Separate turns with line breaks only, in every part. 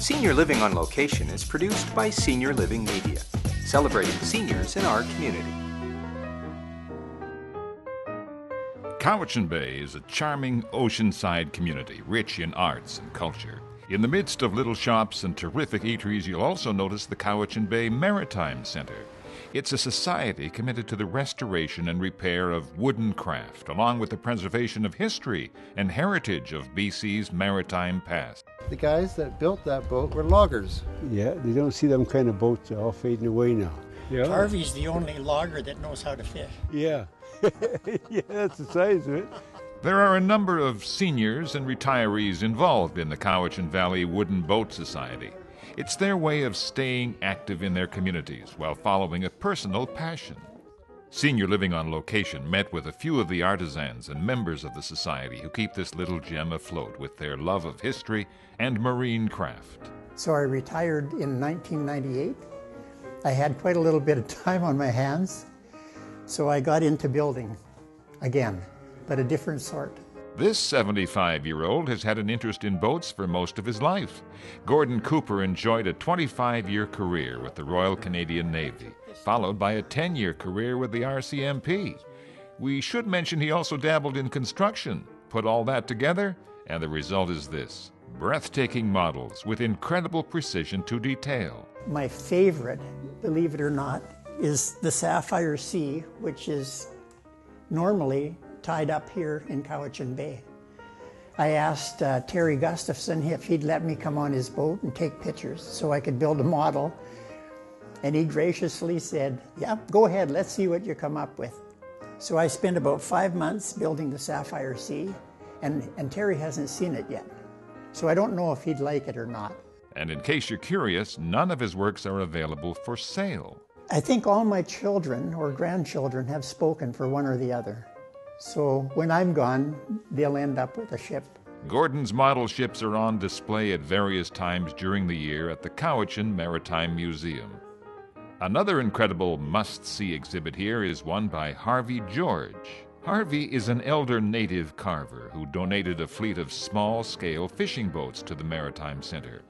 Senior Living on Location is produced by Senior Living Media, celebrating seniors in our community.
Cowichan Bay is a charming oceanside community, rich in arts and culture. In the midst of little shops and terrific eateries, you'll also notice the Cowichan Bay Maritime Centre. It's a society committed to the restoration and repair of wooden craft, along with the preservation of history and heritage of BC's maritime past.
The guys that built that boat were loggers.
Yeah, they don't see them kind of boats. They're all fading away now. Yeah.
Harvey's the only logger that knows how to fish.
Yeah. Yeah, that's the size of it.
There are a number of seniors and retirees involved in the Cowichan Valley Wooden Boat Society. It's their way of staying active in their communities while following a personal passion. Senior Living on Location met with a few of the artisans and members of the society who keep this little gem afloat with their love of history and marine craft.
So I retired in 1998. I had quite a little bit of time on my hands, so I got into building again, but a different sort.
This 75-year-old has had an interest in boats for most of his life. Gordon Cooper enjoyed a 25-year career with the Royal Canadian Navy, followed by a 10-year career with the RCMP. We should mention he also dabbled in construction. Put all that together, and the result is this: breathtaking models with incredible precision to detail.
My favorite, believe it or not, is the Sapphire Sea, which is normally tied up here in Cowichan Bay. I asked Terry Gustafson if he'd let me come on his boat and take pictures so I could build a model, and he graciously said, yeah, go ahead, let's see what you come up with. So I spent about 5 months building the Sapphire Sea, and Terry hasn't seen it yet. So I don't know if he'd like it or not.
And in case you're curious, none of his works are available for sale.
I think all my children or grandchildren have spoken for one or the other. So when I'm gone, they'll end up with a ship.
Gordon's model ships are on display at various times during the year at the Cowichan Maritime Museum. Another incredible must-see exhibit here is one by Harvey George. Harvey is an elder native carver who donated a fleet of small-scale fishing boats to the Maritime Centre.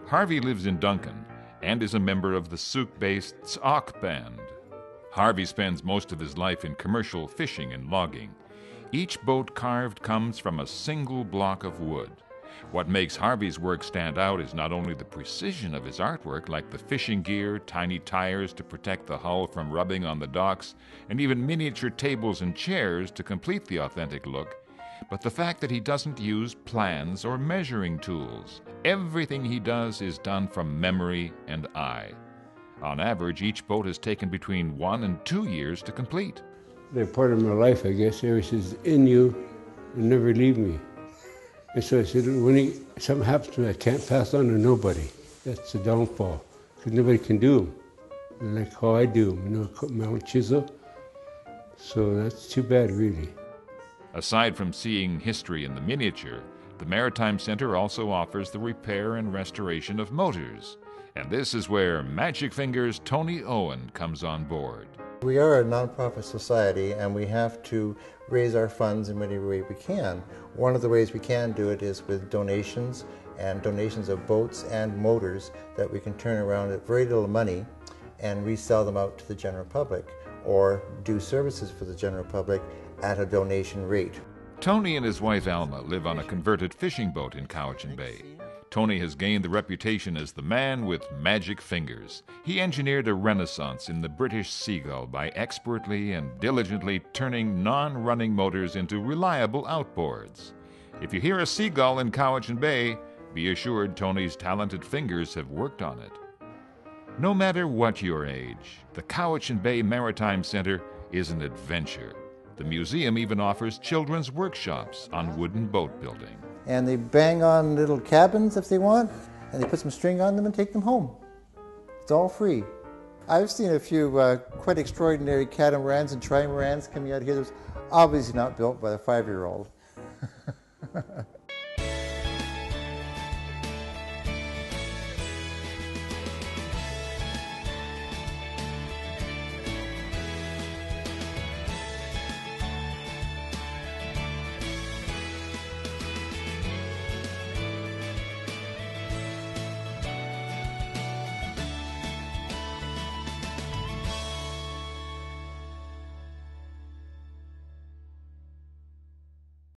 Harvey lives in Duncan and is a member of the Souk-based Ts'ok Band. Harvey spends most of his life in commercial fishing and logging. Each boat carved comes from a single block of wood. What makes Harvey's work stand out is not only the precision of his artwork, like the fishing gear, tiny tires to protect the hull from rubbing on the docks, and even miniature tables and chairs to complete the authentic look, but the fact that he doesn't use plans or measuring tools. Everything he does is done from memory and eye. On average, each boat has taken between 1 and 2 years to complete.
They're part of my life, I guess. Ever since in you, and never leave me. And so I said, when something happens to me, I can't pass on to nobody. That's the downfall, because nobody can do them. Like how I do them, you know, cut my own chisel. So that's too bad, really.
Aside from seeing history in the miniature, the Maritime Centre also offers the repair and restoration of motors. And this is where Magic Fingers Tony Owen comes on board.
We are a non-profit society, and we have to raise our funds in whatever way we can. One of the ways we can do it is with donations, and donations of boats and motors that we can turn around at very little money and resell them out to the general public, or do services for the general public at a donation rate.
Tony and his wife Alma live on a converted fishing boat in Cowichan Bay. Tony has gained the reputation as the man with magic fingers. He engineered a renaissance in the British Seagull by expertly and diligently turning non-running motors into reliable outboards. If you hear a Seagull in Cowichan Bay, be assured Tony's talented fingers have worked on it. No matter what your age, the Cowichan Bay Maritime Centre is an adventure. The museum even offers children's workshops on wooden boat building.
And they bang on little cabins if they want, and they put some string on them and take them home. It's all free. I've seen a few quite extraordinary catamarans and trimarans coming out here. Those obviously not built by a 5-year-old.